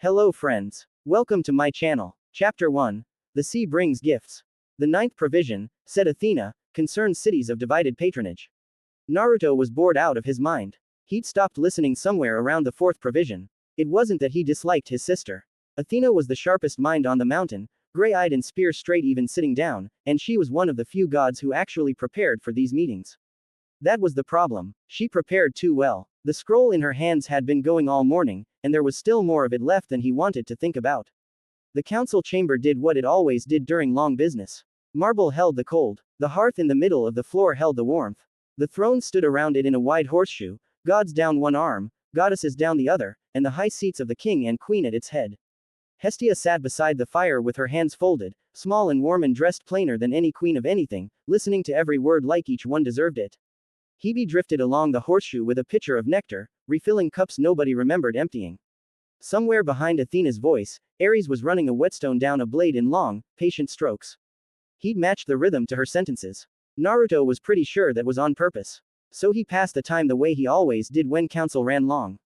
Hello friends. Welcome to my channel. Chapter 1. The Sea Brings Gifts. The ninth provision, said Athena, concerns cities of divided patronage. Naruto was bored out of his mind. He'd stopped listening somewhere around the fourth provision. It wasn't that he disliked his sister. Athena was the sharpest mind on the mountain, gray-eyed and spear straight even sitting down, and she was one of the few gods who actually prepared for these meetings. That was the problem. She prepared too well. The scroll in her hands had been going all morning, and there was still more of it left than he wanted to think about. The council chamber did what it always did during long business. Marble held the cold. The hearth in the middle of the floor held the warmth. The throne stood around it in a wide horseshoe, gods down one arm, goddesses down the other, and the high seats of the king and queen at its head. Hestia sat beside the fire with her hands folded, small and warm and dressed plainer than any queen of anything, listening to every word like each one deserved it. Hebe drifted along the horseshoe with a pitcher of nectar, refilling cups nobody remembered emptying. Somewhere behind Athena's voice, Ares was running a whetstone down a blade in long, patient strokes. He'd matched the rhythm to her sentences. Naruto was pretty sure that was on purpose. So he passed the time the way he always did when council ran long.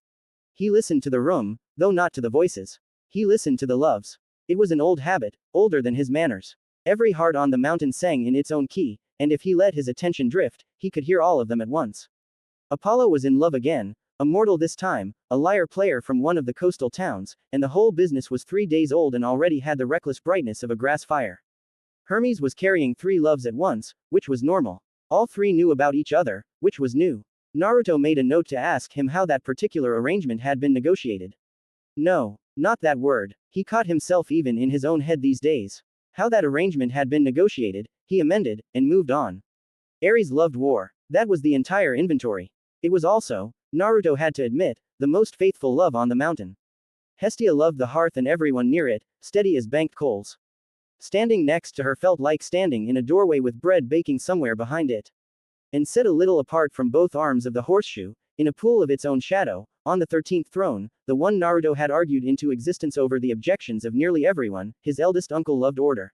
He listened to the room, though not to the voices. He listened to the loves. It was an old habit, older than his manners. Every heart on the mountain sang in its own key, and if he let his attention drift, he could hear all of them at once. Apollo was in love again, a mortal this time, a lyre player from one of the coastal towns, and the whole business was 3 days old and already had the reckless brightness of a grass fire. Hermes was carrying 3 loves at once, which was normal. All 3 knew about each other, which was new. Naruto made a note to ask him how that particular arrangement had been negotiated. No, not that word. He caught himself even in his own head these days. How that arrangement had been negotiated, he amended, and moved on. Ares loved war. That was the entire inventory. It was also, Naruto had to admit, the most faithful love on the mountain. Hestia loved the hearth and everyone near it, steady as banked coals. Standing next to her felt like standing in a doorway with bread baking somewhere behind it. And set a little apart from both arms of the horseshoe, in a pool of its own shadow, on the 13th throne, the one Naruto had argued into existence over the objections of nearly everyone, his eldest uncle loved order.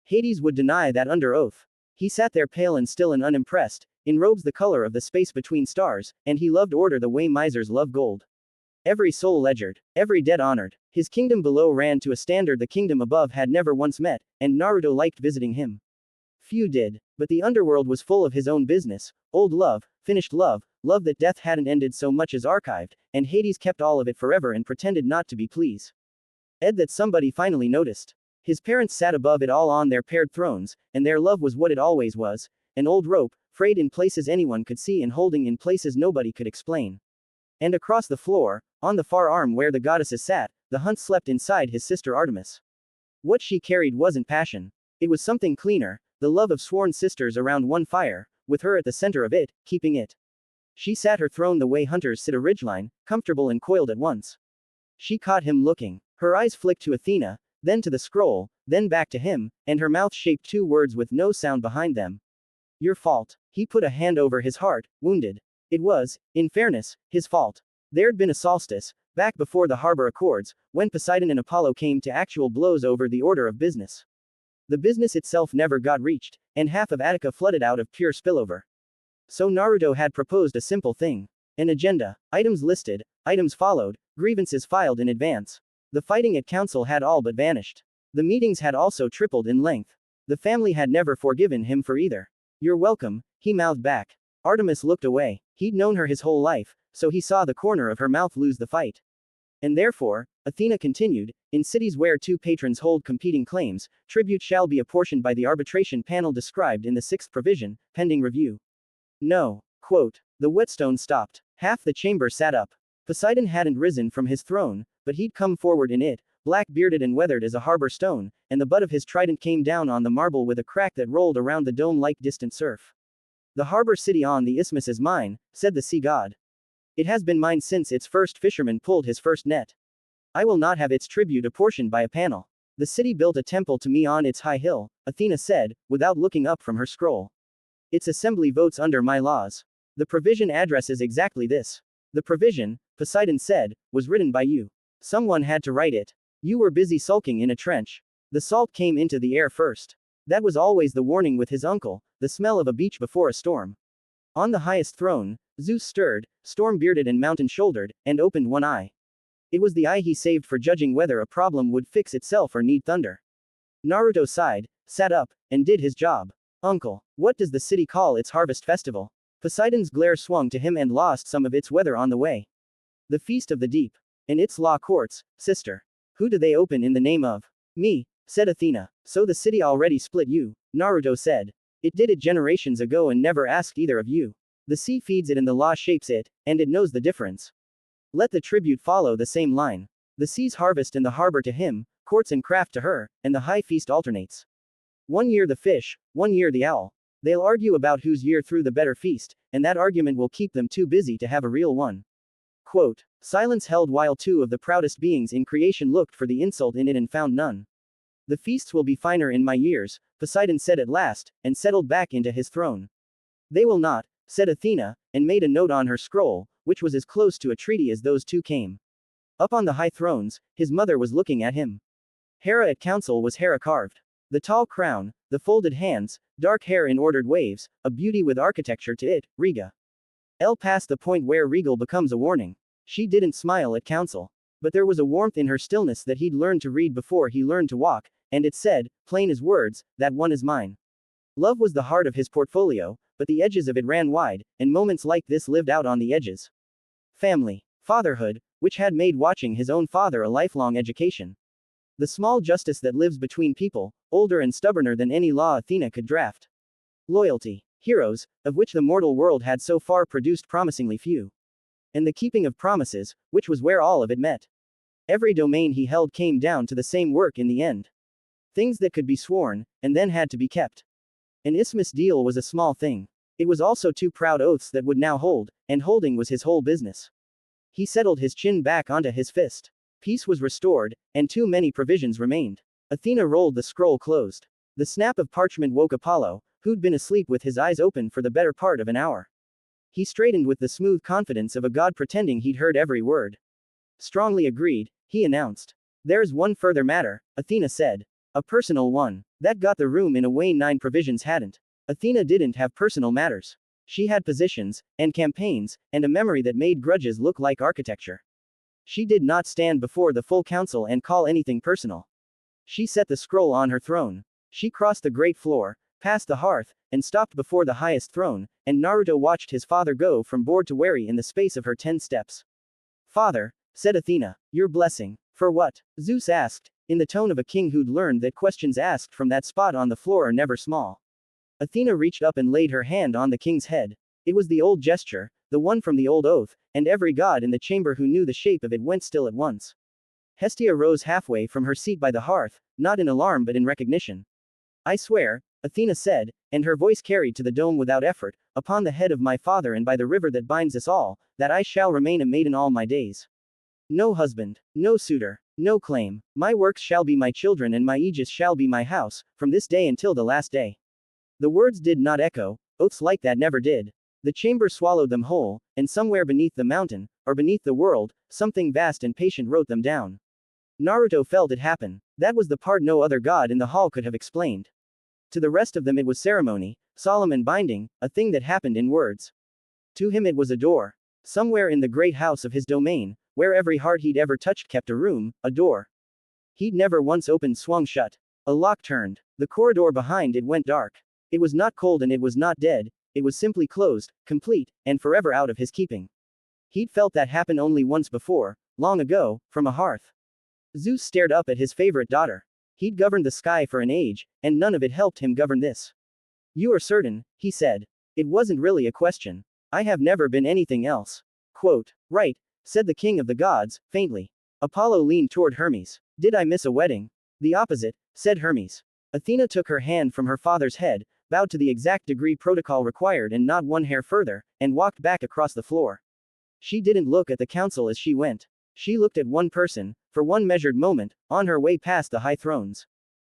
Hades would deny that under oath. He sat there pale and still and unimpressed, in robes the color of the space between stars, and he loved order the way misers love gold. Every soul ledgered, every debt honored. His kingdom below ran to a standard the kingdom above had never once met, and Naruto liked visiting him. Few did, but the underworld was full of his own business, old love, finished love, love that death hadn't ended so much as archived, and Hades kept all of it forever and pretended not to be pleased. That somebody finally noticed. His parents sat above it all on their paired thrones, and their love was what it always was, an old rope, frayed in places anyone could see and holding in places nobody could explain. And across the floor, on the far arm where the goddesses sat, the hunt slept inside his sister Artemis. What she carried wasn't passion. It was something cleaner, the love of sworn sisters around one fire, with her at the center of it, keeping it. She sat her throne the way hunters sit a ridgeline, comfortable and coiled at once. She caught him looking. Her eyes flicked to Athena, then to the scroll, then back to him, and her mouth shaped 2 words with no sound behind them. Your fault. He put a hand over his heart, wounded. It was, in fairness, his fault. There'd been a solstice, back before the harbor accords, when Poseidon and Apollo came to actual blows over the order of business. The business itself never got reached, and half of Attica flooded out of pure spillover. So Naruto had proposed a simple thing. An agenda, items listed, items followed, grievances filed in advance. The fighting at council had all but vanished. The meetings had also tripled in length. The family had never forgiven him for either. You're welcome, he mouthed back. Artemis looked away. He'd known her his whole life, so he saw the corner of her mouth lose the fight. And therefore, Athena continued, in cities where 2 patrons hold competing claims, tribute shall be apportioned by the arbitration panel described in the 6th provision, pending review. No. Quote. The whetstone stopped. Half the chamber sat up. Poseidon hadn't risen from his throne, but he'd come forward in it, black-bearded and weathered as a harbor stone, and the butt of his trident came down on the marble with a crack that rolled around the dome like distant surf. The harbor city on the isthmus is mine, said the sea god. It has been mine since its first fisherman pulled his first net. I will not have its tribute apportioned by a panel. The city built a temple to me on its high hill, Athena said, without looking up from her scroll. Its assembly votes under my laws. The provision addresses exactly this. The provision, Poseidon said, was written by you. Someone had to write it. You were busy sulking in a trench. The salt came into the air first. That was always the warning with his uncle, the smell of a beach before a storm. On the highest throne, Zeus stirred, storm-bearded and mountain-shouldered, and opened one eye. It was the eye he saved for judging whether a problem would fix itself or need thunder. Naruto sighed, sat up, and did his job. Uncle, what does the city call its harvest festival? Poseidon's glare swung to him and lost some of its weather on the way. The Feast of the Deep. And its law courts, sister. Who do they open in the name of? Me, said Athena. So the city already split you, Naruto said. It did it generations ago and never asked either of you. The sea feeds it and the law shapes it, and it knows the difference. Let the tribute follow the same line. The sea's harvest and the harbor to him, courts and craft to her, and the high feast alternates. 1 year the fish, 1 year the owl. They'll argue about whose year threw the better feast, and that argument will keep them too busy to have a real one. Quote, silence held while two of the proudest beings in creation looked for the insult in it and found none. The feasts will be finer in my years, Poseidon said at last, and settled back into his throne. They will not, said Athena, and made a note on her scroll, which was as close to a treaty as those two came. Up on the high thrones, his mother was looking at him. Hera at council was Hera carved. The tall crown, the folded hands, dark hair in ordered waves, a beauty with architecture to it, Riga. Elle passed the point where regal becomes a warning. She didn't smile at council. But there was a warmth in her stillness that he'd learned to read before he learned to walk, and it said, plain as words, that one is mine. Love was the heart of his portfolio, but the edges of it ran wide, and moments like this lived out on the edges. Family. Fatherhood, which had made watching his own father a lifelong education. The small justice that lives between people, older and stubborner than any law Athena could draft. Loyalty. Heroes, of which the mortal world had so far produced promisingly few. And the keeping of promises, which was where all of it met. Every domain he held came down to the same work in the end. Things that could be sworn, and then had to be kept. An isthmus deal was a small thing. It was also 2 proud oaths that would now hold, and holding was his whole business. He settled his chin back onto his fist. Peace was restored, and too many provisions remained. Athena rolled the scroll closed. The snap of parchment woke Apollo, who'd been asleep with his eyes open for the better part of an hour. He straightened with the smooth confidence of a god pretending he'd heard every word. Strongly agreed, he announced. There's one further matter, Athena said. A personal one. That got the room in a way 9 provisions hadn't. Athena didn't have personal matters. She had positions, and campaigns, and a memory that made grudges look like architecture. She did not stand before the full council and call anything personal. She set the scroll on her throne. She crossed the great floor, past the hearth, and stopped before the highest throne, and Naruto watched his father go from bored to wary in the space of her 10 steps. Father, said Athena, your blessing. For what? Zeus asked, in the tone of a king who'd learned that questions asked from that spot on the floor are never small. Athena reached up and laid her hand on the king's head. It was the old gesture, the one from the old oath, and every god in the chamber who knew the shape of it went still at once. Hestia rose halfway from her seat by the hearth, not in alarm but in recognition. I swear, Athena said, and her voice carried to the dome without effort, upon the head of my father and by the river that binds us all, that I shall remain a maiden all my days. No husband, no suitor, no claim, my works shall be my children and my aegis shall be my house, from this day until the last day. The words did not echo, oaths like that never did. The chamber swallowed them whole, and somewhere beneath the mountain, or beneath the world, something vast and patient wrote them down. Naruto felt it happen. That was the part no other god in the hall could have explained. To the rest of them it was ceremony, solemn and binding, a thing that happened in words. To him it was a door. Somewhere in the great house of his domain, where every heart he'd ever touched kept a room, a door. He'd never once opened swung shut. A lock turned. The corridor behind it went dark. It was not cold and it was not dead, it was simply closed, complete, and forever out of his keeping. He'd felt that happen only once before, long ago, from a hearth. Zeus stared up at his favorite daughter. He'd governed the sky for an age, and none of it helped him govern this. You are certain, he said. It wasn't really a question. I have never been anything else. Quote, right, said the king of the gods, faintly. Apollo leaned toward Hermes. Did I miss a wedding? The opposite, said Hermes. Athena took her hand from her father's head, bowed to the exact degree protocol required and not one hair further, and walked back across the floor. She didn't look at the council as she went. She looked at one person, for one measured moment, on her way past the high thrones.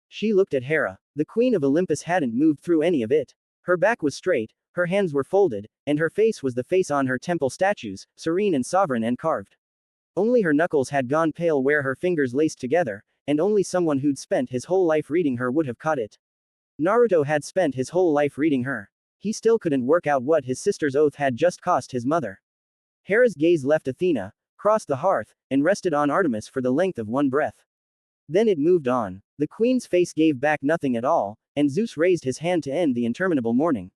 She looked at Hera. The queen of Olympus hadn't moved through any of it. Her back was straight, her hands were folded, and her face was the face on her temple statues, serene and sovereign and carved. Only her knuckles had gone pale where her fingers laced together, and only someone who'd spent his whole life reading her would have caught it. Naruto had spent his whole life reading her. He still couldn't work out what his sister's oath had just cost his mother. Hera's gaze left Athena, crossed the hearth, and rested on Artemis for the length of one breath. Then it moved on. The queen's face gave back nothing at all, and Zeus raised his hand to end the interminable mourning.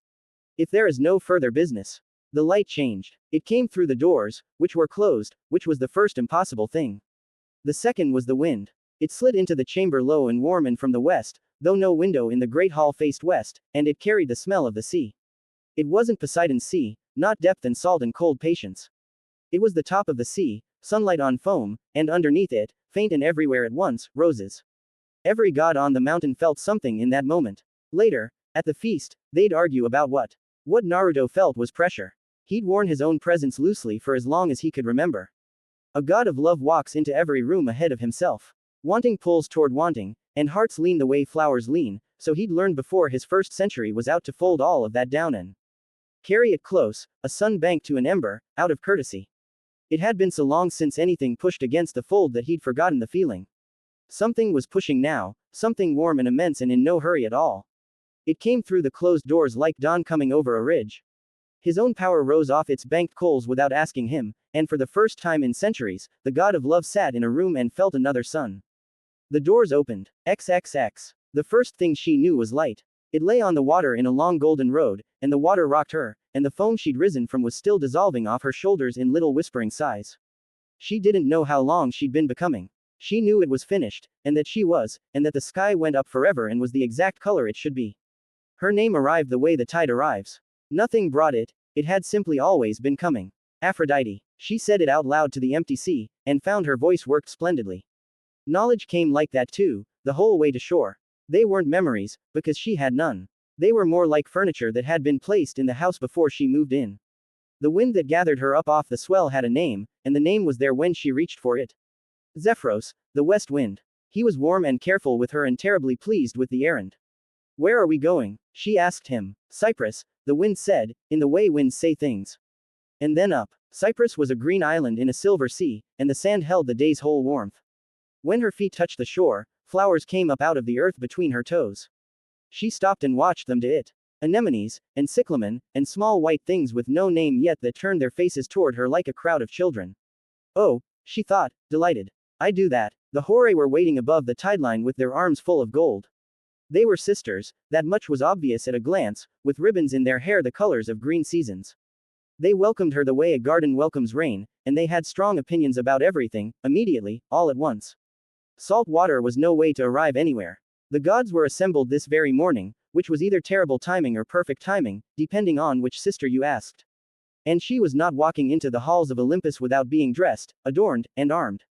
If there is no further business. The light changed. It came through the doors, which were closed, which was the first impossible thing. The second was the wind. It slid into the chamber low and warm and from the west, though no window in the great hall faced west, and it carried the smell of the sea. It wasn't Poseidon's sea, not depth and salt and cold patience. It was the top of the sea, sunlight on foam, and underneath it, faint and everywhere at once, roses. Every god on the mountain felt something in that moment. Later, at the feast, they'd argue about what. What Naruto felt was pressure. He'd worn his own presence loosely for as long as he could remember. A god of love walks into every room ahead of himself. Wanting pulls toward wanting, and hearts lean the way flowers lean, so he'd learned before his first century was out to fold all of that down and carry it close, a sun banked to an ember, out of courtesy. It had been so long since anything pushed against the fold that he'd forgotten the feeling. Something was pushing now, something warm and immense and in no hurry at all. It came through the closed doors like dawn coming over a ridge. His own power rose off its banked coals without asking him, and for the first time in centuries, the god of love sat in a room and felt another sun. The doors opened. XXX. The first thing she knew was light. It lay on the water in a long golden road, and the water rocked her, and the foam she'd risen from was still dissolving off her shoulders in little whispering sighs. She didn't know how long she'd been becoming. She knew it was finished, and that she was, and that the sky went up forever and was the exact color it should be. Her name arrived the way the tide arrives. Nothing brought it, it had simply always been coming. Aphrodite. She said it out loud to the empty sea, and found her voice worked splendidly. Knowledge came like that too, the whole way to shore. They weren't memories, because she had none. They were more like furniture that had been placed in the house before she moved in. The wind that gathered her up off the swell had a name, and the name was there when she reached for it. Zephyros, the west wind. He was warm and careful with her and terribly pleased with the errand. Where are we going? She asked him. Cyprus, the wind said, in the way winds say things. And then up. Cyprus was a green island in a silver sea, and the sand held the day's whole warmth. When her feet touched the shore, flowers came up out of the earth between her toes. She stopped and watched them to it. Anemones, and cyclamen, and small white things with no name yet that turned their faces toward her like a crowd of children. Oh, she thought, delighted. I do that. The Horae were waiting above the tideline with their arms full of gold. They were sisters, that much was obvious at a glance, with ribbons in their hair the colors of green seasons. They welcomed her the way a garden welcomes rain, and they had strong opinions about everything, immediately, all at once. Salt water was no way to arrive anywhere. The gods were assembled this very morning, which was either terrible timing or perfect timing, depending on which sister you asked. And she was not walking into the halls of Olympus without being dressed, adorned, and armed.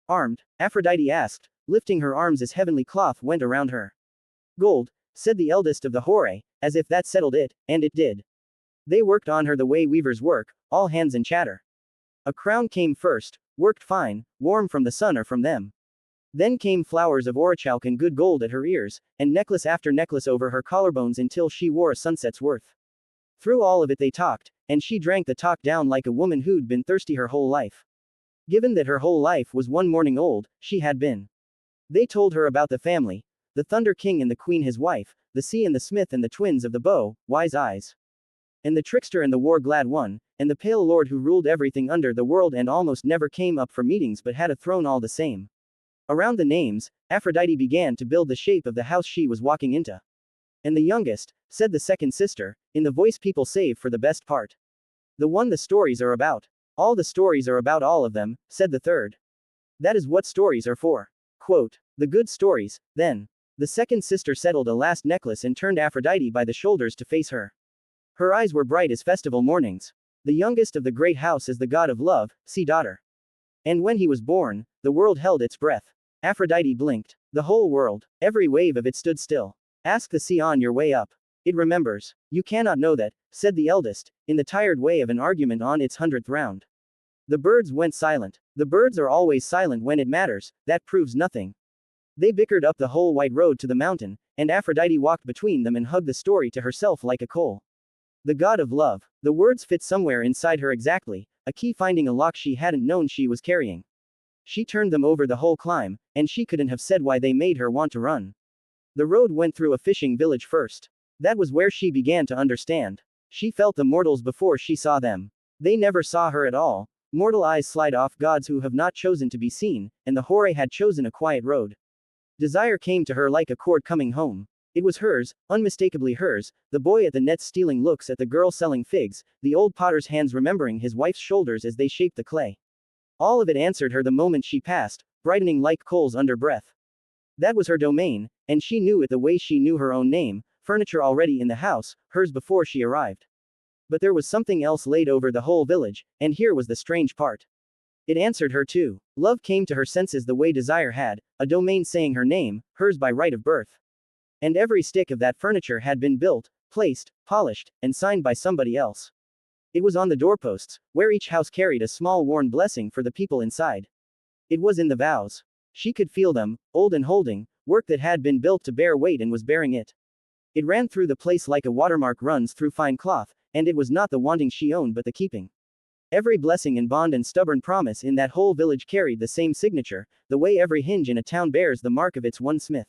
Armed? Aphrodite asked, lifting her arms as heavenly cloth went around her. Gold, said the eldest of the Horae, as if that settled it, and it did. They worked on her the way weavers work, all hands and chatter. A crown came first, worked fine, warm from the sun or from them. Then came flowers of orichalk and good gold at her ears, and necklace after necklace over her collarbones until she wore a sunset's worth. Through all of it they talked, and she drank the talk down like a woman who'd been thirsty her whole life. Given that her whole life was one morning old, she had been. They told her about the family, the Thunder King and the Queen his wife, the sea and the smith and the twins of the bow, wise eyes. And the trickster and the war-glad one, and the pale lord who ruled everything under the world and almost never came up for meetings but had a throne all the same. Around the names, Aphrodite began to build the shape of the house she was walking into. And the youngest, said the second sister, in the voice people save for the best part. The one the stories are about. All the stories are about all of them, said the third. That is what stories are for. Quote, the good stories, then. The second sister settled a last necklace and turned Aphrodite by the shoulders to face her. Her eyes were bright as festival mornings. The youngest of the great house is the god of love, see daughter. And when he was born, the world held its breath. Aphrodite blinked. The whole world, every wave of it stood still. Ask the sea on your way up. It remembers. You cannot know that, said the eldest, in the tired way of an argument on its 100th round. The birds went silent. The birds are always silent when it matters, that proves nothing. They bickered up the whole white road to the mountain, and Aphrodite walked between them and hugged the story to herself like a coal. The god of love. The words fit somewhere inside her exactly, a key finding a lock she hadn't known she was carrying. She turned them over the whole climb, and she couldn't have said why they made her want to run. The road went through a fishing village first. That was where she began to understand. She felt the mortals before she saw them. They never saw her at all, Mortal eyes slide off gods who have not chosen to be seen, and the Hore had chosen a quiet road. Desire came to her like a cord coming home. It was hers, unmistakably hers, the boy at the net stealing looks at the girl selling figs, the old potter's hands remembering his wife's shoulders as they shaped the clay. All of it answered her the moment she passed, brightening like coals under breath. That was her domain, and she knew it the way she knew her own name, furniture already in the house, hers before she arrived. But there was something else laid over the whole village, and here was the strange part. It answered her too. Love came to her senses the way desire had, a domain saying her name, hers by right of birth. And every stick of that furniture had been built, placed, polished, and signed by somebody else. It was on the doorposts, where each house carried a small worn blessing for the people inside. It was in the vows. She could feel them, old and holding, work that had been built to bear weight and was bearing it. It ran through the place like a watermark runs through fine cloth, and it was not the wanting she owned but the keeping. Every blessing and bond and stubborn promise in that whole village carried the same signature, the way every hinge in a town bears the mark of its one smith.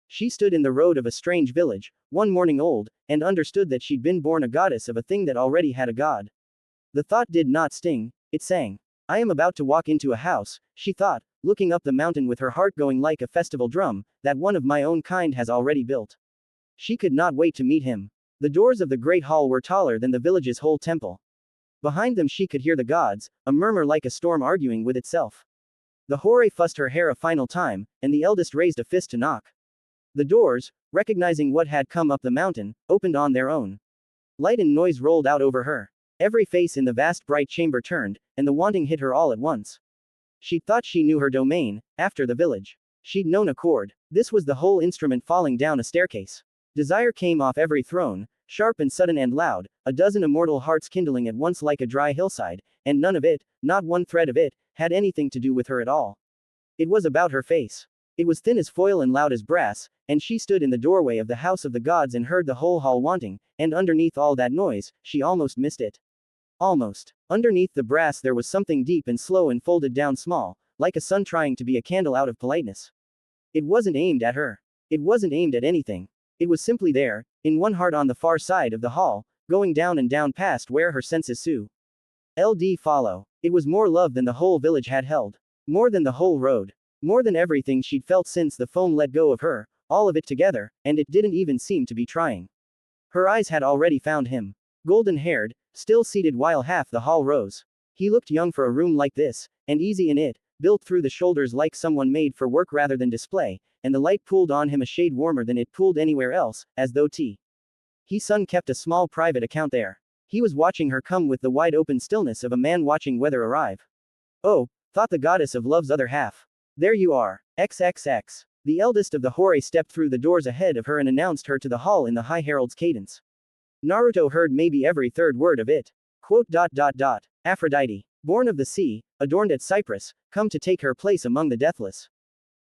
She stood in the road of a strange village, one morning old, and understood that she'd been born a goddess of a thing that already had a god. The thought did not sting, it sang. I am about to walk into a house, she thought, looking up the mountain with her heart going like a festival drum, that one of my own kind has already built. She could not wait to meet him. The doors of the great hall were taller than the village's whole temple. Behind them she could hear the gods, a murmur like a storm arguing with itself. The Hore fussed her hair a final time, and the eldest raised a fist to knock. The doors, recognizing what had come up the mountain, opened on their own. Light and noise rolled out over her. Every face in the vast bright chamber turned, and the wanting hit her all at once. She'd thought she knew her domain, after the village. She'd known a chord. This was the whole instrument falling down a staircase. Desire came off every throne, sharp and sudden and loud, a dozen immortal hearts kindling at once like a dry hillside, and none of it, not one thread of it, had anything to do with her at all. It was about her face. It was thin as foil and loud as brass, and she stood in the doorway of the house of the gods and heard the whole hall wanting, and underneath all that noise, she almost missed it. Almost. Underneath the brass there was something deep and slow and folded down small, like a sun trying to be a candle out of politeness. It wasn't aimed at her. It wasn't aimed at anything. It was simply there, in one heart on the far side of the hall, going down and down past where her senses sue. LD follow. It was more love than the whole village had held. More than the whole road. More than everything she'd felt since the foam let go of her, all of it together, and it didn't even seem to be trying. Her eyes had already found him. Golden-haired, still seated while half the hall rose. He looked young for a room like this, and easy in it, built through the shoulders like someone made for work rather than display, and the light pooled on him a shade warmer than it pooled anywhere else, as though his son kept a small private account there. He was watching her come with the wide open stillness of a man watching weather arrive. Oh, thought the goddess of love's other half. There you are. XXX. The eldest of the Hore stepped through the doors ahead of her and announced her to the hall in the high herald's cadence. Naruto heard maybe every third word of it. Quote. Aphrodite. Born of the sea, adorned at Cyprus, come to take her place among the deathless.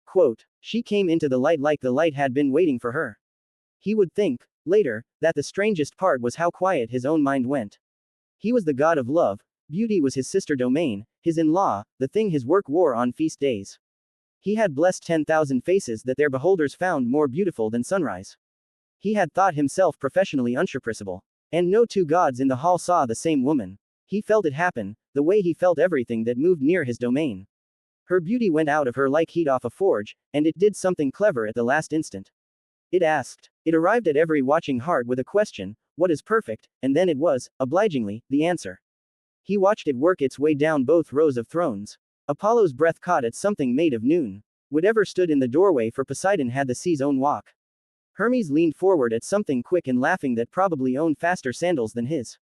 Quote. She came into the light like the light had been waiting for her. He would think, later, that the strangest part was how quiet his own mind went. He was the god of love, beauty was his sister domain, his in-law, the thing his work wore on feast days. He had blessed 10,000 faces that their beholders found more beautiful than sunrise. He had thought himself professionally unsurpassable. And no two gods in the hall saw the same woman. He felt it happen, the way he felt everything that moved near his domain. Her beauty went out of her like heat off a forge, and it did something clever at the last instant. It asked. It arrived at every watching heart with a question, what is perfect, and then it was, obligingly, the answer. He watched it work its way down both rows of thrones. Apollo's breath caught at something made of noon. Whatever stood in the doorway for Poseidon had the sea's own walk. Hermes leaned forward at something quick and laughing that probably owned faster sandals than his.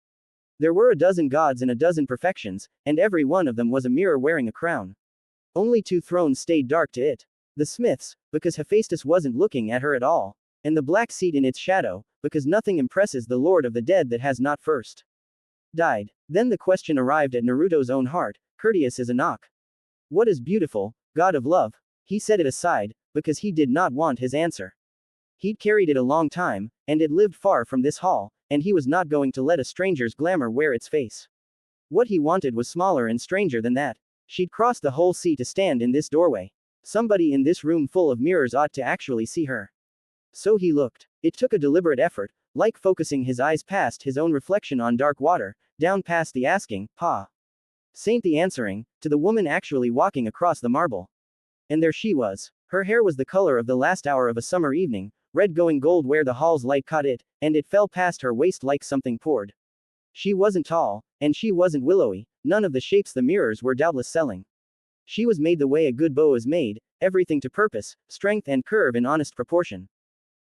There were a dozen gods and a dozen perfections, and every one of them was a mirror wearing a crown. Only 2 thrones stayed dark to it. The smith's, because Hephaestus wasn't looking at her at all. And the black seat in its shadow, because nothing impresses the lord of the dead that has not first died. Then the question arrived at Naruto's own heart, courteous as a knock. What is beautiful, god of love? He set it aside, because he did not want his answer. He'd carried it a long time, and it lived far from this hall, and he was not going to let a stranger's glamour wear its face. What he wanted was smaller and stranger than that. She'd crossed the whole sea to stand in this doorway. Somebody in this room full of mirrors ought to actually see her. So he looked. It took a deliberate effort, like focusing his eyes past his own reflection on dark water, down past the asking, "Pa." Saint the answering, to the woman actually walking across the marble. And there she was. Her hair was the color of the last hour of a summer evening, red going gold where the hall's light caught it, and it fell past her waist like something poured. She wasn't tall, and she wasn't willowy, none of the shapes the mirrors were doubtless selling. She was made the way a good bow is made, everything to purpose, strength and curve in honest proportion.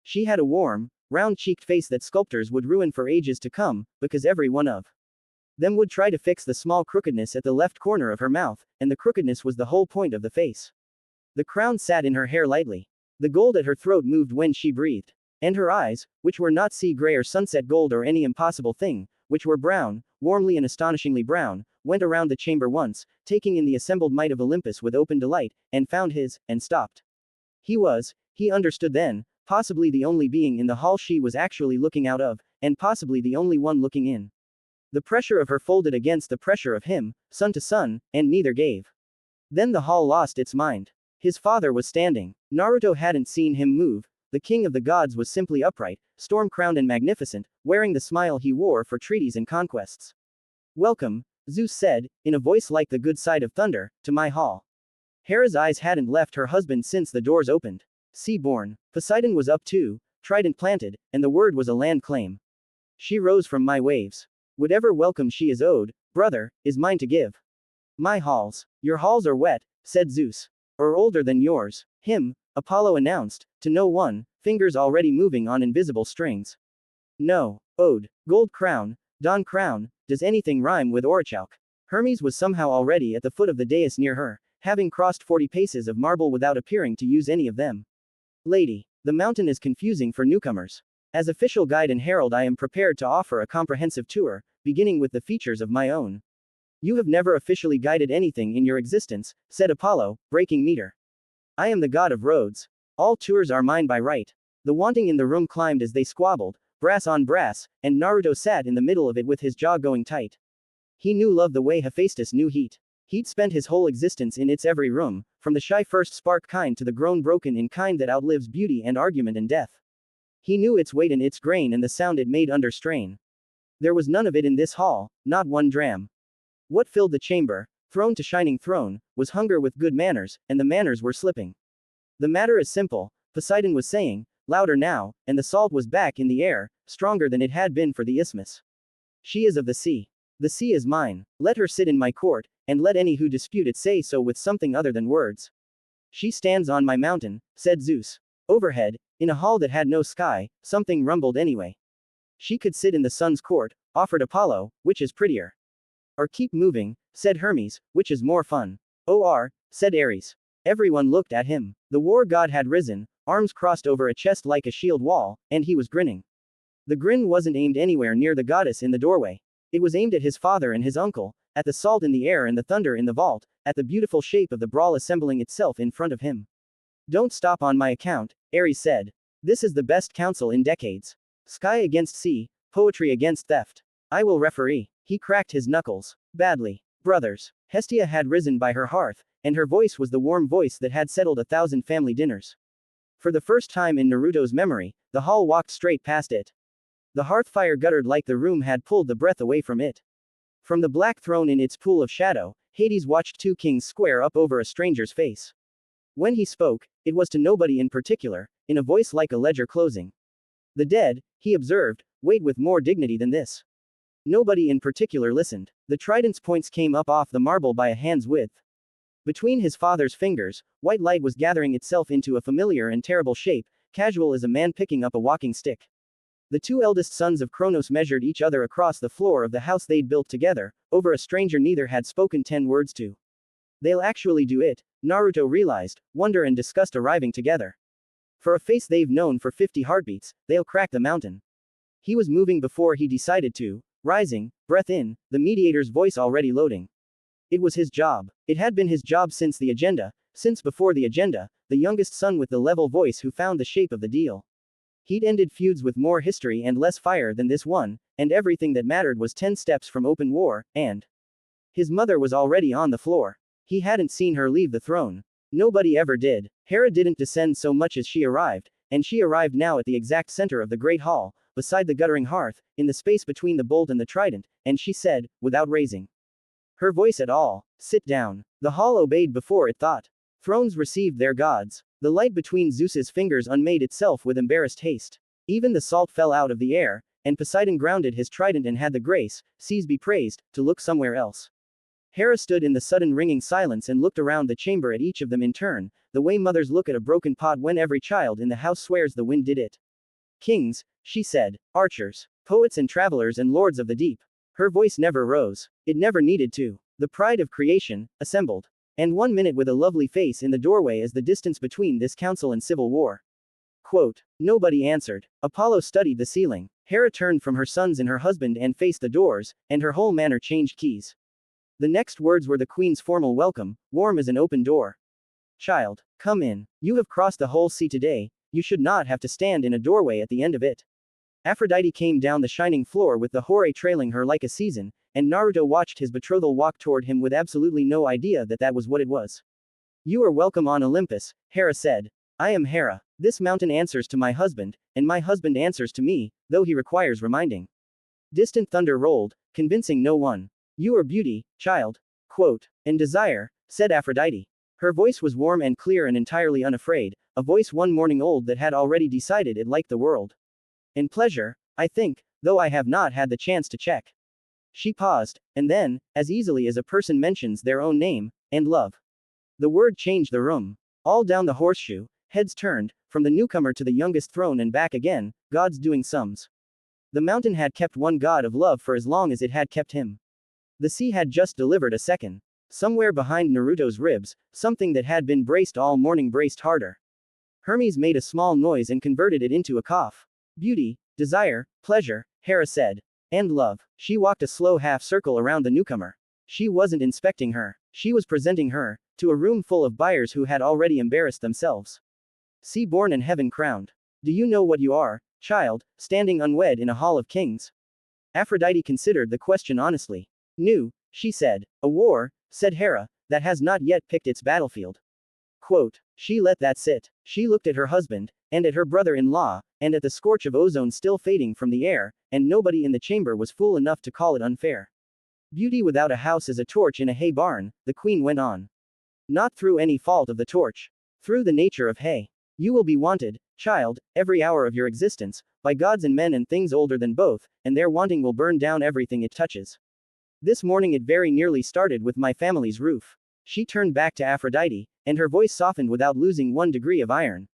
She had a warm, round-cheeked face that sculptors would ruin for ages to come, because every one of them would try to fix the small crookedness at the left corner of her mouth, and the crookedness was the whole point of the face. The crown sat in her hair lightly. The gold at her throat moved when she breathed. And her eyes, which were not sea gray or sunset gold or any impossible thing, which were brown, warmly and astonishingly brown, went around the chamber once, taking in the assembled might of Olympus with open delight, and found his, and stopped. He understood then, possibly the only being in the hall she was actually looking out of, and possibly the only one looking in. The pressure of her folded against the pressure of him, sun to sun, and neither gave. Then the hall lost its mind. His father was standing. Naruto hadn't seen him move. The king of the gods was simply upright, storm-crowned and magnificent, wearing the smile he wore for treaties and conquests. Welcome, Zeus said, in a voice like the good side of thunder, to my hall. Hera's eyes hadn't left her husband since the doors opened. Sea-born, Poseidon was up too, trident planted, and the word was a land claim. She rose from my waves. Whatever welcome she is owed, brother, is mine to give. My halls. Your halls are wet, said Zeus. Or older than yours. Him, Apollo announced, to no one, fingers already moving on invisible strings. No. Ode. Gold crown. Dawn crown. Does anything rhyme with Orichalk? Hermes was somehow already at the foot of the dais near her, having crossed 40 paces of marble without appearing to use any of them. Lady. The mountain is confusing for newcomers. As official guide and herald I am prepared to offer a comprehensive tour, beginning with the features of my own. You have never officially guided anything in your existence, said Apollo, breaking meter. I am the god of roads. All tours are mine by right. The wanting in the room climbed as they squabbled, brass on brass, and Naruto sat in the middle of it with his jaw going tight. He knew love the way Hephaestus knew heat. He'd spent his whole existence in its every room, from the shy first spark kind to the grown broken in kind that outlives beauty and argument and death. He knew its weight and its grain and the sound it made under strain. There was none of it in this hall, not one dram. What filled the chamber, throne to shining throne, was hunger with good manners, and the manners were slipping. The matter is simple, Poseidon was saying, louder now, and the salt was back in the air, stronger than it had been for the isthmus. She is of the sea. The sea is mine. Let her sit in my court, and let any who dispute it say so with something other than words. She stands on my mountain, said Zeus. Overhead, in a hall that had no sky, something rumbled anyway. She could sit in the sun's court, offered Apollo, which is prettier. Or keep moving, said Hermes, which is more fun. Or, said Ares. Everyone looked at him. The war god had risen, arms crossed over a chest like a shield wall, and he was grinning. The grin wasn't aimed anywhere near the goddess in the doorway. It was aimed at his father and his uncle, at the salt in the air and the thunder in the vault, at the beautiful shape of the brawl assembling itself in front of him. Don't stop on my account, Ares said. This is the best council in decades. Sky against sea, poetry against theft. I will referee. He cracked his knuckles. Badly. Brothers. Hestia had risen by her hearth, and her voice was the warm voice that had settled 1,000 family dinners. For the first time in Naruto's memory, the hall walked straight past it. The hearth fire guttered like the room had pulled the breath away from it. From the black throne in its pool of shadow, Hades watched two kings square up over a stranger's face. When he spoke, it was to nobody in particular, in a voice like a ledger closing. The dead, he observed, wait with more dignity than this. Nobody in particular listened. The trident's points came up off the marble by a hand's width. Between his father's fingers, white light was gathering itself into a familiar and terrible shape, casual as a man picking up a walking stick. The two eldest sons of Kronos measured each other across the floor of the house they'd built together, over a stranger neither had spoken 10 words to. They'll actually do it, Naruto realized, wonder and disgust arriving together. For a face they've known for 50 heartbeats, they'll crack the mountain. He was moving before he decided to, rising, breath in, the mediator's voice already loading. It was his job. It had been his job since the agenda, since before the agenda, the youngest son with the level voice who found the shape of the deal. He'd ended feuds with more history and less fire than this one, and everything that mattered was 10 steps from open war, and his mother was already on the floor. He hadn't seen her leave the throne. Nobody ever did. Hera didn't descend so much as she arrived, and she arrived now at the exact center of the great hall, beside the guttering hearth, in the space between the bolt and the trident, and she said, without raising Her voice at all. Sit down. The hall obeyed before it thought. Thrones received their gods. The light between Zeus's fingers unmade itself with embarrassed haste. Even the salt fell out of the air, and Poseidon grounded his trident and had the grace, seas be praised, to look somewhere else. Hera stood in the sudden ringing silence and looked around the chamber at each of them in turn, the way mothers look at a broken pot when every child in the house swears the wind did it. Kings, she said, archers, poets and travelers and lords of the deep. Her voice never rose. It never needed to. The pride of creation, assembled. And 1 minute with a lovely face in the doorway as the distance between this council and civil war. Quote. Nobody answered. Apollo studied the ceiling. Hera turned from her sons and her husband and faced the doors, and her whole manner changed keys. The next words were the queen's formal welcome, warm as an open door. Child, come in. You have crossed the whole sea today, you should not have to stand in a doorway at the end of it. Aphrodite came down the shining floor with the horay trailing her like a season, and Naruto watched his betrothal walk toward him with absolutely no idea that that was what it was. You are welcome on Olympus, Hera said. I am Hera. This mountain answers to my husband, and my husband answers to me, though he requires reminding. Distant thunder rolled, convincing no one. You are beauty, child. Quote. And desire, said Aphrodite. Her voice was warm and clear and entirely unafraid, a voice 1 morning old that had already decided it liked the world. And pleasure, I think, though I have not had the chance to check. She paused, and then, as easily as a person mentions their own name, and love. The word changed the room. All down the horseshoe, heads turned, from the newcomer to the youngest throne and back again, gods doing sums. The mountain had kept one god of love for as long as it had kept him. The sea had just delivered a second. Somewhere behind Naruto's ribs, something that had been braced all morning braced harder. Hermes made a small noise and converted it into a cough. Beauty, desire, pleasure, Hera said. And love. She walked a slow half circle around the newcomer. She wasn't inspecting her. She was presenting her, to a room full of buyers who had already embarrassed themselves. Sea born and heaven crowned. Do you know what you are, child, standing unwed in a hall of kings? Aphrodite considered the question honestly. New, she said. A war, said Hera, that has not yet picked its battlefield. Quote. She let that sit. She looked at her husband, and at her brother-in-law, and at the scorch of ozone still fading from the air, and nobody in the chamber was fool enough to call it unfair. Beauty without a house is a torch in a hay barn, the queen went on. Not through any fault of the torch. Through the nature of hay. You will be wanted, child, every hour of your existence, by gods and men and things older than both, and their wanting will burn down everything it touches. This morning it very nearly started with my family's roof. She turned back to Aphrodite, and her voice softened without losing 1 degree of iron.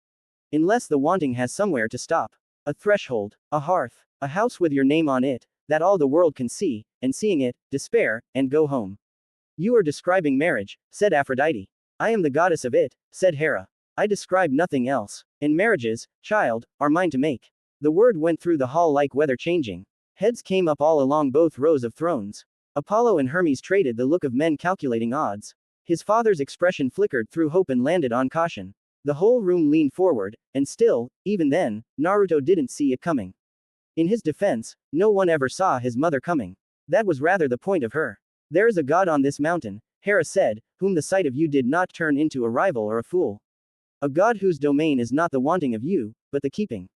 Unless the wanting has somewhere to stop. A threshold, a hearth, a house with your name on it, that all the world can see, and seeing it, despair, and go home. You are describing marriage, said Aphrodite. I am the goddess of it, said Hera. I describe nothing else. And marriages, child, are mine to make. The word went through the hall like weather changing. Heads came up all along both rows of thrones. Apollo and Hermes traded the look of men calculating odds. His father's expression flickered through hope and landed on caution. The whole room leaned forward, and still, even then, Naruto didn't see it coming. In his defense, no one ever saw his mother coming. That was rather the point of her. There is a god on this mountain, Hera said, whom the sight of you did not turn into a rival or a fool. A god whose domain is not the wanting of you, but the keeping.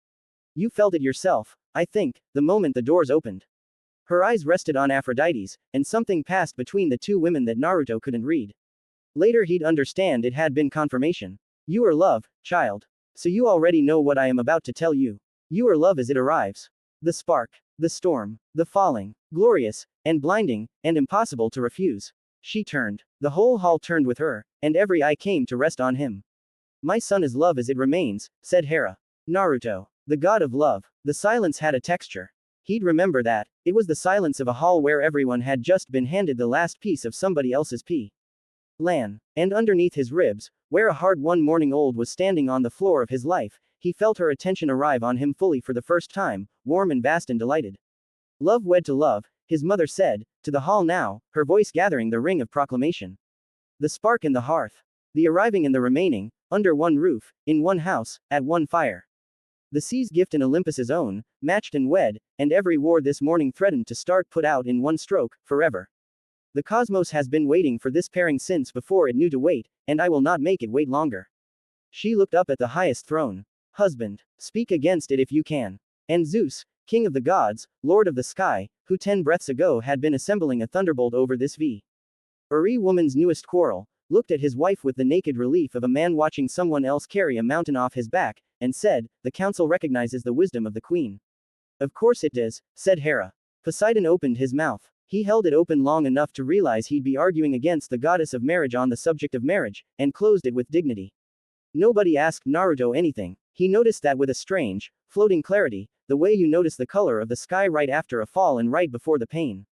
You felt it yourself, I think, the moment the doors opened. Her eyes rested on Aphrodite's, and something passed between the two women that Naruto couldn't read. Later he'd understand it had been confirmation. You are love, child. So you already know what I am about to tell you. You are love as it arrives. The spark, the storm, the falling, glorious, and blinding, and impossible to refuse. She turned. The whole hall turned with her, and every eye came to rest on him. My son is love as it remains, said Hera. Naruto. The god of love. The silence had a texture. He'd remember that. It was the silence of a hall where everyone had just been handed the last piece of somebody else's plan. And underneath his ribs, where a hard 1 morning old was standing on the floor of his life, he felt her attention arrive on him fully for the first time, warm and vast and delighted. Love wed to love, his mother said, to the hall now, her voice gathering the ring of proclamation. The spark in the hearth. The arriving and the remaining, under one roof, in one house, at one fire. The sea's gift and Olympus's own, matched and wed, and every war this morning threatened to start put out in one stroke, forever. The cosmos has been waiting for this pairing since before it knew to wait, and I will not make it wait longer. She looked up at the highest throne. Husband, speak against it if you can. And Zeus, king of the gods, lord of the sky, who 10 breaths ago had been assembling a thunderbolt over this Uri, woman's newest quarrel, looked at his wife with the naked relief of a man watching someone else carry a mountain off his back, and said, "The council recognizes the wisdom of the queen." "Of course it does," said Hera. Poseidon opened his mouth. He held it open long enough to realize he'd be arguing against the goddess of marriage on the subject of marriage, and closed it with dignity. Nobody asked Naruto anything. He noticed that with a strange, floating clarity, the way you notice the color of the sky right after a fall and right before the pain.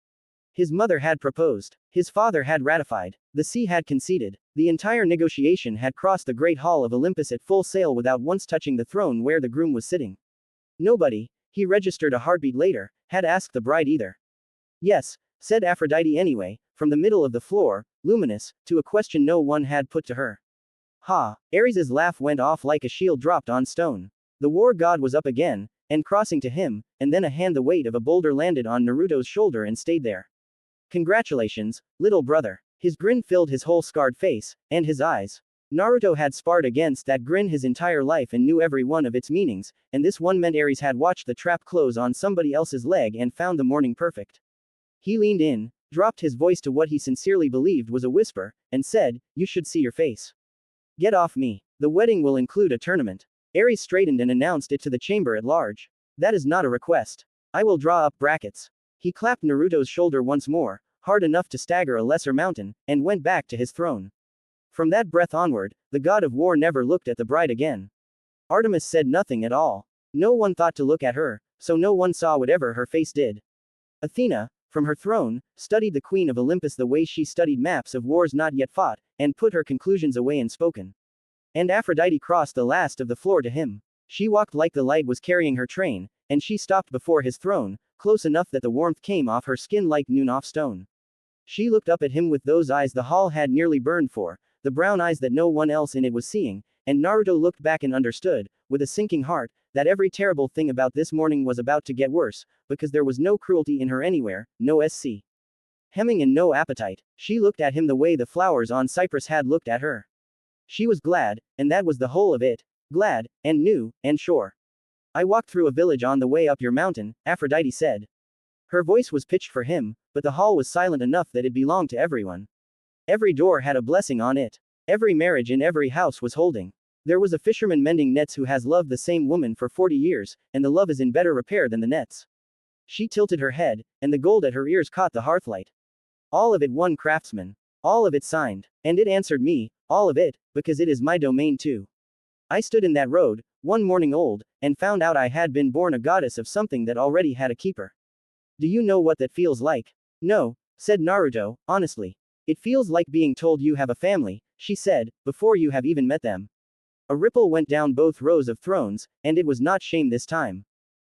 His mother had proposed. His father had ratified. The sea had conceded. The entire negotiation had crossed the great hall of Olympus at full sail without once touching the throne where the groom was sitting. Nobody, he registered a heartbeat later, had asked the bride either. "Yes," said Aphrodite anyway, from the middle of the floor, luminous, to a question no one had put to her. Ha! Ares's laugh went off like a shield dropped on stone. The war god was up again, and crossing to him, and then a hand the weight of a boulder landed on Naruto's shoulder and stayed there. "Congratulations, little brother." His grin filled his whole scarred face, and his eyes. Naruto had sparred against that grin his entire life and knew every one of its meanings, and this one meant Ares had watched the trap close on somebody else's leg and found the morning perfect. He leaned in, dropped his voice to what he sincerely believed was a whisper, and said, "You should see your face. Get off me. The wedding will include a tournament." Ares straightened and announced it to the chamber at large. "That is not a request. I will draw up brackets." He clapped Naruto's shoulder once more, hard enough to stagger a lesser mountain, and went back to his throne. From that breath onward, the god of war never looked at the bride again. Artemis said nothing at all. No one thought to look at her, so no one saw whatever her face did. Athena, from her throne, studied the queen of Olympus the way she studied maps of wars not yet fought, and put her conclusions away unspoken. And Aphrodite crossed the last of the floor to him. She walked like the light was carrying her train, and she stopped before his throne, close enough that the warmth came off her skin like noon off stone. She looked up at him with those eyes the hall had nearly burned for, the brown eyes that no one else in it was seeing, and Naruto looked back and understood, with a sinking heart, that every terrible thing about this morning was about to get worse, because there was no cruelty in her anywhere, no hemming and no appetite. She looked at him the way the flowers on Cyprus had looked at her. She was glad, and that was the whole of it. Glad, and new, and sure. "I walked through a village on the way up your mountain," Aphrodite said. Her voice was pitched for him, but the hall was silent enough that it belonged to everyone. Every door had a blessing on it. Every marriage in every house was holding. There was a fisherman mending nets who has loved the same woman for 40 years, and the love is in better repair than the nets. She tilted her head, and the gold at her ears caught the hearthlight. "All of it one craftsman. All of it signed. And it answered me, all of it, because it is my domain too. I stood in that road, one morning old, and found out I had been born a goddess of something that already had a keeper. Do you know what that feels like?" "No," said Naruto, honestly. "It feels like being told you have a family," she said, "before you have even met them." A ripple went down both rows of thrones, and it was not shame this time.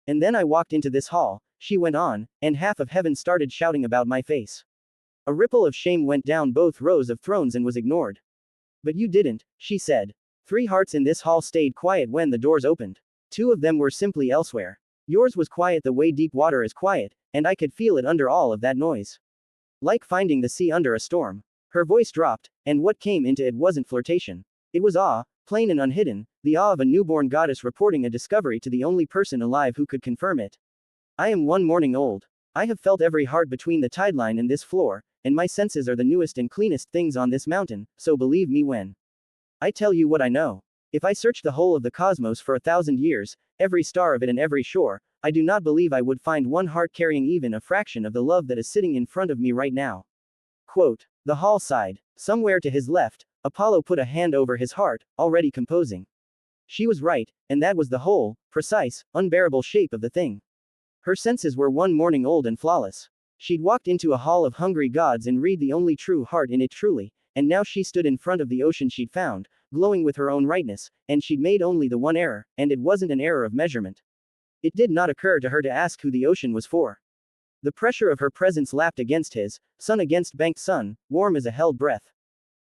"And then I walked into this hall," she went on, "and half of heaven started shouting about my face." A ripple of shame went down both rows of thrones and was ignored. "But you didn't," she said. 3 hearts in this hall stayed quiet when the doors opened. 2 of them were simply elsewhere. Yours was quiet the way deep water is quiet, and I could feel it under all of that noise. Like finding the sea under a storm. Her voice dropped, and what came into it wasn't flirtation. It was awe, plain and unhidden, the awe of a newborn goddess reporting a discovery to the only person alive who could confirm it. "I am one morning old. I have felt every heart between the tideline and this floor, and my senses are the newest and cleanest things on this mountain, so believe me when I tell you what I know. If I searched the whole of the cosmos for 1,000 years, every star of it and every shore, I do not believe I would find one heart carrying even a fraction of the love that is sitting in front of me right now." Quote. The hall sighed. Somewhere to his left, Apollo put a hand over his heart, already composing. She was right, and that was the whole, precise, unbearable shape of the thing. Her senses were one morning old and flawless. She'd walked into a hall of hungry gods and read the only true heart in it truly, and now she stood in front of the ocean she'd found, glowing with her own rightness, and she'd made only the one error, and it wasn't an error of measurement. It did not occur to her to ask who the ocean was for. The pressure of her presence lapped against his, sun against banked sun, warm as a held breath.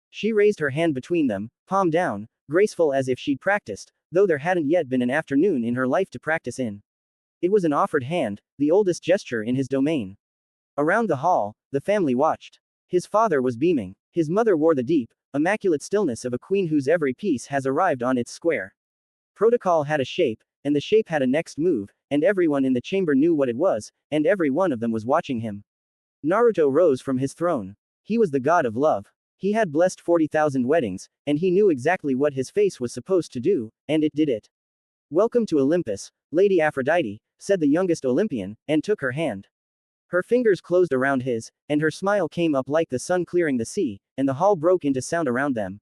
She raised her hand between them, palm down, graceful as if she'd practiced, though there hadn't yet been an afternoon in her life to practice in. It was an offered hand, the oldest gesture in his domain. Around the hall, the family watched. His father was beaming. His mother wore the deep, immaculate stillness of a queen whose every piece has arrived on its square. Protocol had a shape, and the shape had a next move, and everyone in the chamber knew what it was, and every one of them was watching him. Naruto rose from his throne. He was the god of love. He had blessed 40,000 weddings, and he knew exactly what his face was supposed to do, and it did it. Welcome to Olympus, Lady Aphrodite, said the youngest Olympian, and took her hand. Her fingers closed around his, and her smile came up like the sun clearing the sea, and the hall broke into sound around them.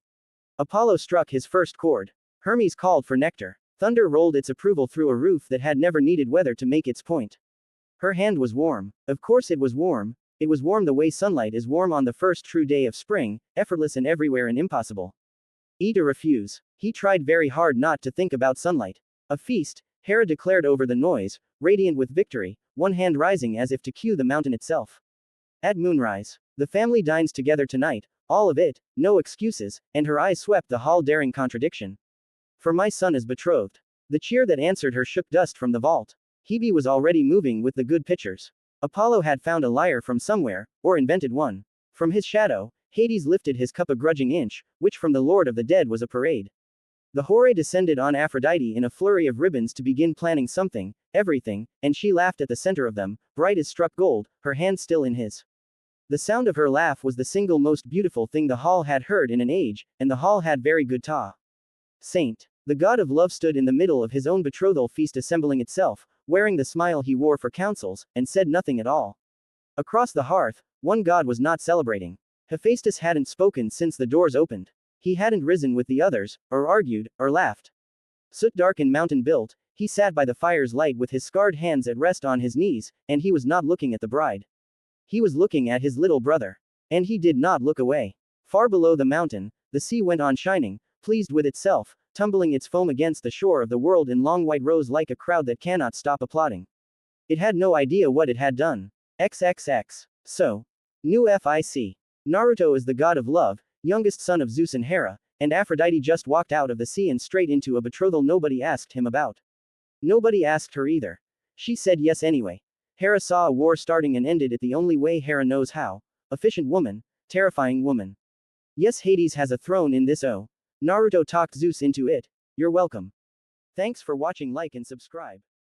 Apollo struck his first chord. Hermes called for nectar. Thunder rolled its approval through a roof that had never needed weather to make its point. Her hand was warm. Of course it was warm. It was warm the way sunlight is warm on the first true day of spring, effortless and everywhere and impossible. To refuse. He tried very hard not to think about sunlight. A feast, Hera declared over the noise, radiant with victory, one hand rising as if to cue the mountain itself. At moonrise, the family dines together tonight, all of it, no excuses, and her eyes swept the hall daring contradiction. For my son is betrothed. The cheer that answered her shook dust from the vault. Hebe was already moving with the good pictures. Apollo had found a lyre from somewhere, or invented one. From his shadow, Hades lifted his cup a grudging inch, which from the Lord of the Dead was a parade. The Horae descended on Aphrodite in a flurry of ribbons to begin planning something, everything, and she laughed at the center of them, bright as struck gold, her hand still in his. The sound of her laugh was the single most beautiful thing the hall had heard in an age, and the hall had very good ta. Saint. The god of love stood in the middle of his own betrothal feast assembling itself, wearing the smile he wore for councils, and said nothing at all. Across the hearth, one god was not celebrating. Hephaestus hadn't spoken since the doors opened. He hadn't risen with the others, or argued, or laughed. Soot dark and mountain built, he sat by the fire's light with his scarred hands at rest on his knees, and he was not looking at the bride. He was looking at his little brother. And he did not look away. Far below the mountain, the sea went on shining, pleased with itself, tumbling its foam against the shore of the world in long white rows like a crowd that cannot stop applauding. It had no idea what it had done. XXX. So. New FIC. Naruto is the god of love, youngest son of Zeus and Hera, and Aphrodite just walked out of the sea and straight into a betrothal nobody asked him about. Nobody asked her either. She said yes anyway. Hera saw a war starting and ended it the only way Hera knows how. Efficient woman, terrifying woman. Yes, Hades has a throne in this Naruto talked Zeus into it. You're welcome. Thanks for watching, like and subscribe.